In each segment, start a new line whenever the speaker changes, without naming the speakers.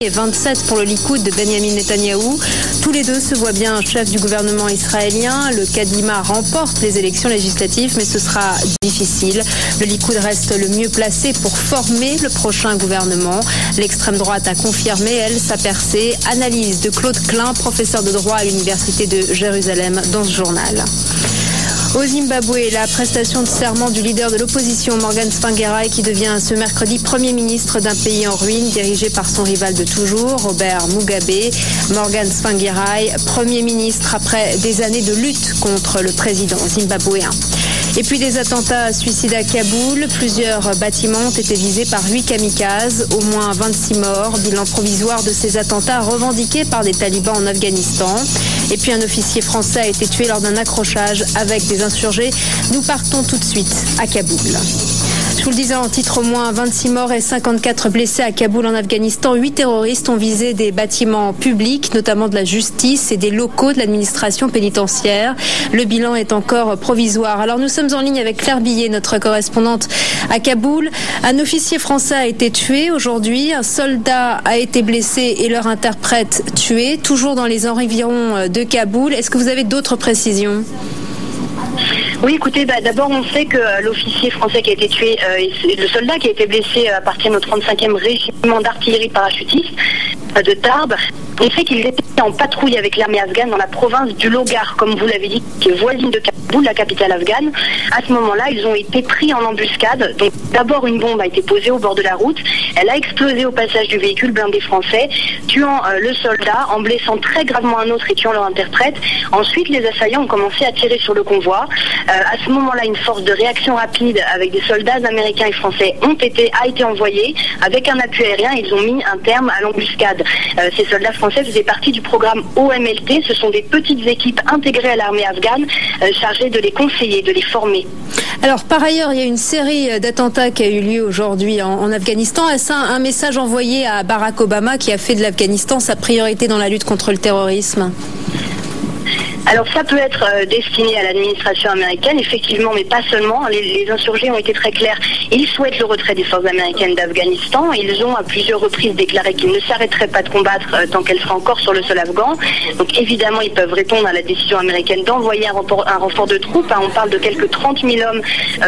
et 27 pour le Likoud de Benjamin Netanyahou. Tous les deux se voient bien chef du gouvernement israélien. Le Kadima remporte les élections législatives, mais ce sera difficile. Le Likoud reste le mieux placé pour former le prochain gouvernement. L'extrême droite a confirmé, elle, sa percée. Analyse de Claude Klein, professeur de droit à l'Université de Jérusalem, dans ce journal. Au Zimbabwe, la prestation de serment du leader de l'opposition, Morgan Tsvangirai, qui devient ce mercredi Premier ministre d'un pays en ruine, dirigé par son rival de toujours, Robert Mugabe. Morgan Tsvangirai, Premier ministre après des années de lutte contre le président zimbabwéen. Et puis des attentats suicides à Kaboul. Plusieurs bâtiments ont été visés par 8 kamikazes, au moins 26 morts. Bilan provisoire de ces attentats revendiqués par des talibans en Afghanistan. Et puis un officier français a été tué lors d'un accrochage avec des insurgés. Nous partons tout de suite à Kaboul. Je vous le disais en titre, au moins 26 morts et 54 blessés à Kaboul en Afghanistan. 8 terroristes ont visé des bâtiments publics, notamment de la justice et des locaux de l'administration pénitentiaire. Le bilan est encore provisoire. Alors nous sommes en ligne avec Claire Billet, notre correspondante à Kaboul. Un officier français a été tué aujourd'hui. Un soldat a été blessé et leur interprète tué, toujours dans les environs de Kaboul. Est-ce que vous avez d'autres précisions ?
Oui, écoutez, d'abord on sait que l'officier français qui a été tué, le soldat qui a été blessé appartient au 35e régiment d'artillerie parachutistes de Tarbes. On sait qu'ils étaient en patrouille avec l'armée afghane dans la province du Logar, comme vous l'avez dit, qui est voisine de Kaboul, la capitale afghane. À ce moment-là, ils ont été pris en embuscade. Donc d'abord une bombe a été posée au bord de la route. Elle a explosé au passage du véhicule blindé français, tuant le soldat, en blessant très gravement un autre et tuant leur interprète. Ensuite, les assaillants ont commencé à tirer sur le convoi. À ce moment-là, une force de réaction rapide avec des soldats américains et français a été envoyée. Avec un appui aérien, ils ont mis un terme à l'embuscade. Ces soldats français faisaient partie du programme OMLT. Ce sont des petites équipes intégrées à l'armée afghane chargées de les conseiller, de les former.
Alors par ailleurs, il y a une série d'attentats qui a eu lieu aujourd'hui en Afghanistan. Est-ce un message envoyé à Barack Obama qui a fait de l'Afghanistan sa priorité dans la lutte contre le terrorisme ?
Alors ça peut être destiné à l'administration américaine, effectivement, mais pas seulement. Les insurgés ont été très clairs. Ils souhaitent le retrait des forces américaines d'Afghanistan. Ils ont à plusieurs reprises déclaré qu'ils ne s'arrêteraient pas de combattre tant qu'elles seraient encore sur le sol afghan. Donc évidemment, ils peuvent répondre à la décision américaine d'envoyer un renfort de troupes. On parle de quelques 30 000 hommes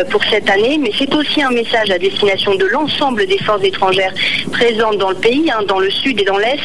pour cette année, mais c'est aussi un message à destination de l'ensemble des forces étrangères présentes dans le pays, dans le sud et dans l'est,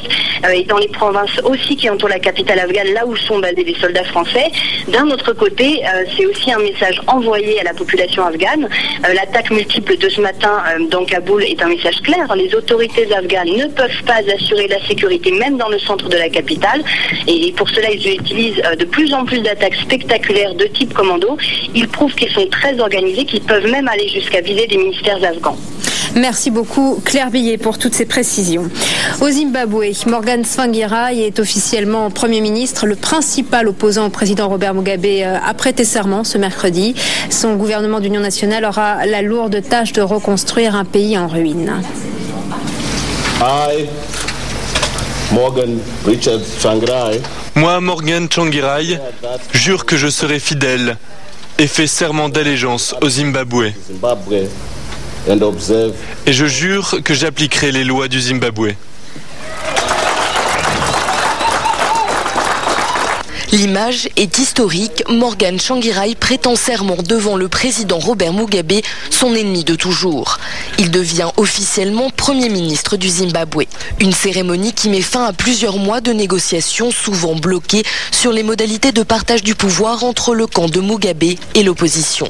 et dans les provinces aussi qui entourent la capitale afghane, là où sont basés les soldats français. D'un autre côté, c'est aussi un message envoyé à la population afghane. L'attaque multiple de ce matin dans Kaboul est un message clair. Les autorités afghanes ne peuvent pas assurer la sécurité, même dans le centre de la capitale. Et pour cela, ils utilisent de plus en plus d'attaques spectaculaires de type commando. Ils prouvent qu'ils sont très organisés, qu'ils peuvent même aller jusqu'à viser des ministères afghans.
Merci beaucoup Claire Billet pour toutes ces précisions. Au Zimbabwe, Morgan Tsvangirai est officiellement Premier ministre. Le principal opposant au président Robert Mugabe a prêté serment ce mercredi. Son gouvernement d'union nationale aura la lourde tâche de reconstruire un pays en ruine.
Moi, Morgan Tsvangirai, jure que je serai fidèle et fais serment d'allégeance au Zimbabwe. Et je jure que j'appliquerai les lois du Zimbabwe.
L'image est historique. Morgan Tsvangirai prêtant serment devant le président Robert Mugabe, son ennemi de toujours. Il devient officiellement Premier ministre du Zimbabwe. Une cérémonie qui met fin à plusieurs mois de négociations souvent bloquées sur les modalités de partage du pouvoir entre le camp de Mugabe et l'opposition.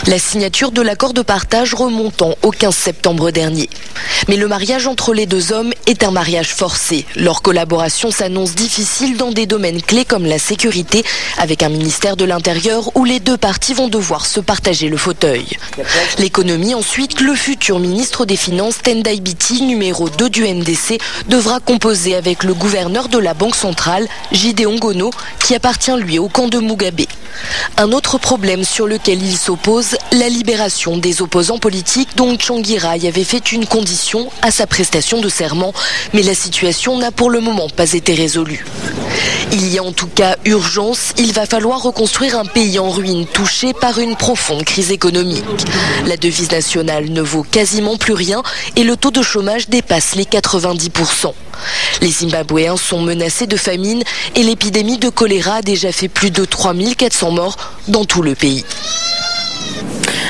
La signature de l'accord de partage remontant au 15 septembre dernier. Mais le mariage entre les deux hommes est un mariage forcé. Leur collaboration s'annonce difficile dans des domaines clés comme la sécurité, avec un ministère de l'Intérieur où les deux parties vont devoir se partager le fauteuil. L'économie ensuite, le futur ministre des Finances Tendai Biti, numéro 2 du NDC, devra composer avec le gouverneur de la Banque centrale, Gideon Gono, qui appartient lui au camp de Mugabe. Un autre problème sur lequel il s'oppose, la libération des opposants politiques dont Tsvangirai avait fait une condition à sa prestation de serment, mais la situation n'a pour le moment pas été résolue. Il y a en tout cas urgence, il va falloir reconstruire un pays en ruine touché par une profonde crise économique. La devise nationale ne vaut quasiment plus rien et le taux de chômage dépasse les 90%. Les Zimbabwéens sont menacés de famine et l'épidémie de choléra a déjà fait plus de 3400 morts dans tout le pays.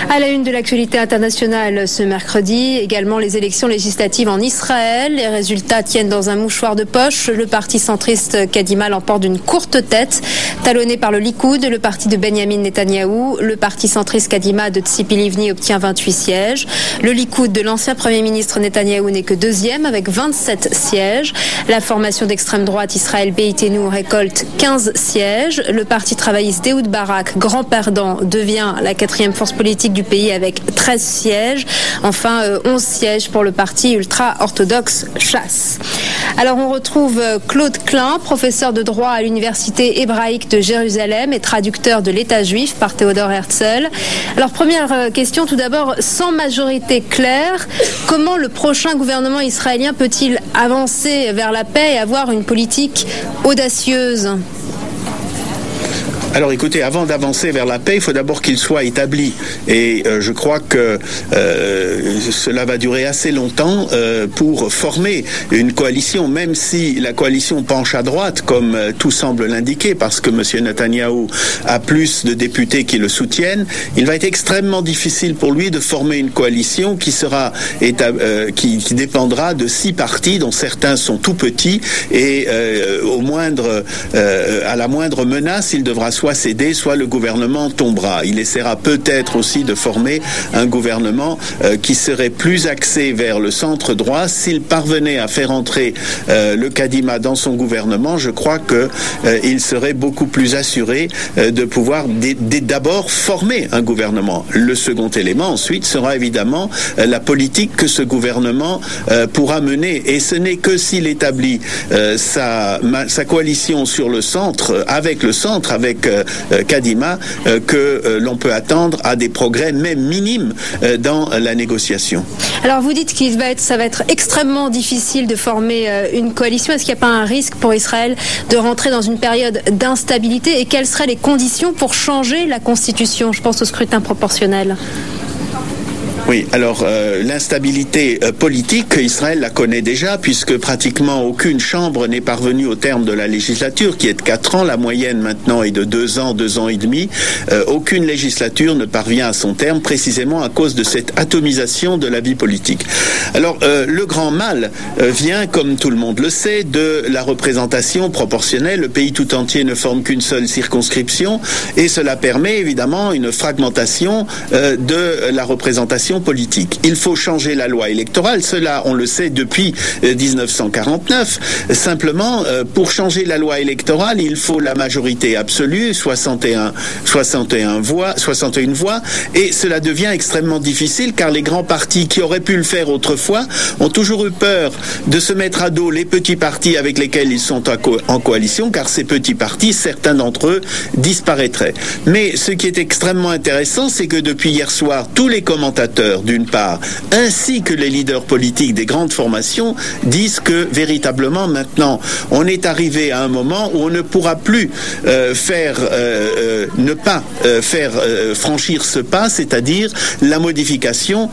À la une de l'actualité internationale ce mercredi, également les élections législatives en Israël. Les résultats tiennent dans un mouchoir de poche. Le parti centriste Kadima l'emporte d'une courte tête. Talonné par le Likoud, le parti de Benjamin Netanyahou, le parti centriste Kadima de Tzipi Livni obtient 28 sièges. Le Likoud de l'ancien Premier ministre Netanyahou n'est que deuxième avec 27 sièges. La formation d'extrême droite Israël Beitenu récolte 15 sièges. Le parti travailliste Ehud Barak, grand perdant, devient la quatrième force politique du pays avec 13 sièges. Enfin, 11 sièges pour le parti ultra-orthodoxe Chasse. Alors, on retrouve Claude Klein, professeur de droit à l'université hébraïque de Jérusalem et traducteur de l'État juif par Théodore Herzl. Alors, première question, tout d'abord, sans majorité claire, comment le prochain gouvernement israélien peut-il avancer vers la paix et avoir une politique audacieuse ?
Alors écoutez, avant d'avancer vers la paix, il faut d'abord qu'il soit établi. Et je crois que cela va durer assez longtemps pour former une coalition, même si la coalition penche à droite, comme tout semble l'indiquer, parce que M. Netanyahou a plus de députés qui le soutiennent. Il va être extrêmement difficile pour lui de former une coalition qui sera qui dépendra de 6 partis, dont certains sont tout petits, et à la moindre menace, il devra soit céder, soit le gouvernement tombera. Il essaiera peut-être aussi de former un gouvernement qui serait plus axé vers le centre droit. S'il parvenait à faire entrer le Kadima dans son gouvernement, je crois que il serait beaucoup plus assuré de pouvoir d'abord former un gouvernement. Le second élément ensuite sera évidemment la politique que ce gouvernement pourra mener. Et ce n'est que s'il établit sa coalition sur le centre, avec Kadima, que l'on peut attendre à des progrès même minimes dans la négociation.
Alors vous dites ça va être extrêmement difficile de former une coalition. Est-ce qu'il n'y a pas un risque pour Israël de rentrer dans une période d'instabilité et quelles seraient les conditions pour changer la Constitution ? Je pense au scrutin proportionnel.
Oui, alors l'instabilité politique, Israël la connaît déjà, puisque pratiquement aucune chambre n'est parvenue au terme de la législature, qui est de 4 ans. La moyenne maintenant est de 2 ans, 2 ans et demi. Aucune législature ne parvient à son terme, précisément à cause de cette atomisation de la vie politique. Alors le grand mal vient, comme tout le monde le sait, de la représentation proportionnelle. Le pays tout entier ne forme qu'une seule circonscription, et cela permet évidemment une fragmentation de la représentation politique. Il faut changer la loi électorale, cela on le sait depuis 1949. Simplement, pour changer la loi électorale, il faut la majorité absolue, 61 voix, et cela devient extrêmement difficile car les grands partis qui auraient pu le faire autrefois ont toujours eu peur de se mettre à dos les petits partis avec lesquels ils sont en coalition, car ces petits partis, certains d'entre eux, disparaîtraient. Mais ce qui est extrêmement intéressant, c'est que depuis hier soir, tous les commentateurs, d'une part, ainsi que les leaders politiques des grandes formations, disent que véritablement maintenant, on est arrivé à un moment où on ne pourra plus franchir ce pas, c'est-à-dire la modification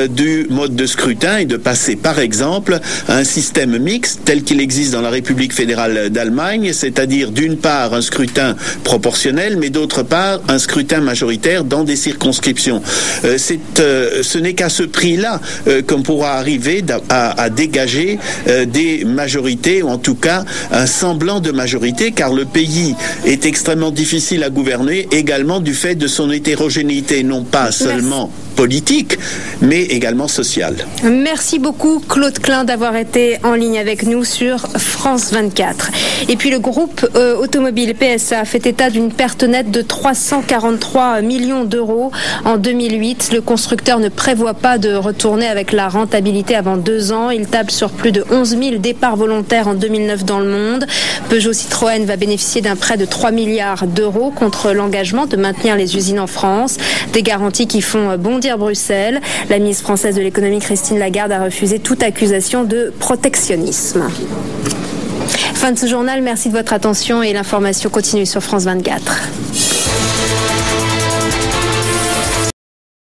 du mode de scrutin et de passer, par exemple, à un système mixte tel qu'il existe dans la République fédérale d'Allemagne, c'est-à-dire d'une part un scrutin proportionnel, mais d'autre part un scrutin majoritaire dans des circonscriptions. Ce n'est qu'à ce prix-là qu'on pourra arriver à dégager des majorités, ou en tout cas un semblant de majorité, car le pays est extrêmement difficile à gouverner, également du fait de son hétérogénéité, non pas seulement politique, mais également sociale.
Merci beaucoup Claude Klein d'avoir été en ligne avec nous sur France 24. Et puis le groupe automobile PSA fait état d'une perte nette de 343 millions d'euros en 2008. Le constructeur ne prévoit pas de retourner avec la rentabilité avant 2 ans. Il table sur plus de 11 000 départs volontaires en 2009 dans le monde. Peugeot Citroën va bénéficier d'un prêt de 3 milliards d'euros contre l'engagement de maintenir les usines en France. Des garanties qui font bondir Bruxelles. La ministre française de l'économie Christine Lagarde a refusé toute accusation de protectionnisme. Fin de ce journal, merci de votre attention et l'information continue sur France 24.